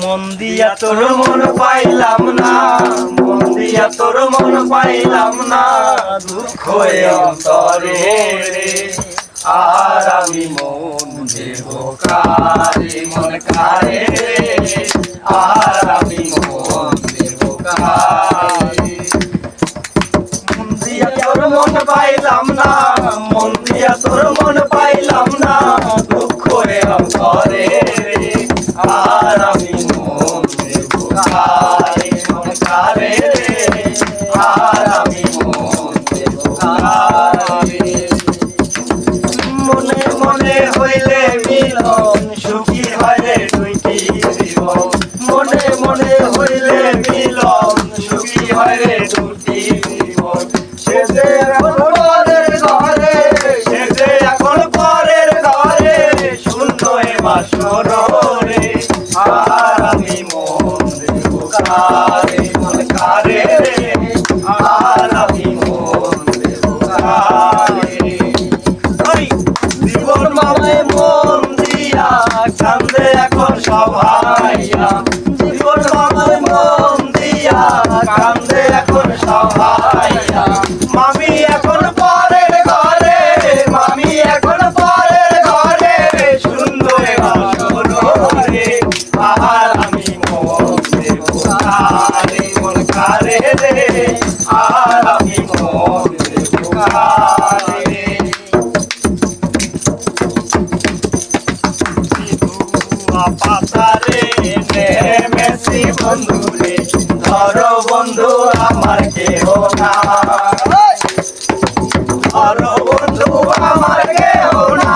মন দিয়া তোর মন পাইলাম না, মন দিয়া তোর মন পাইলাম না, দুঃখ অন্তরে রে। আর আমি মন দেব কারে, মন কারে রে, আর আমি মন দেব কারে। মন দিয়া তোর মন পাইলাম না, মন দিয়া তোর মন পাইলাম না, দুঃখ অন্তরে রে। আর আমি মন দেব কারে, মন কারে রে, আর আমি মন দেব কারে। মনে মনে হইলে মিলন সুখী হয় রে দুইটি জীবন, মনে মনে হইলে মিলন সুখী হয় রে দুটি জীবন। সে যে এখন পরের ঘরে, সে যে এখন পরের ঘরে, শূন্য এ বাসর রে। আর আমি মন দেব কারে, মন কারে রে, আর আমি মন দেব কারে। জীবন মামায় মন দিয়া কান্দে এখন সবাইয়া, জীবন মামায় মন দিয়া কান্দে এখন সবাইয়া। মামি এখন পরের ঘরে, মামি এখন পরের ঘরে, সুন্দর বাসর রে। আর আমি মন দেব কারে, মন কারে রে, আর আমি মন দেব কারে। পাতারে নেমেছি বন্ধু রে, ধরো বন্ধু আমার কেহ না, ধরো বন্ধু আমার কেহ না।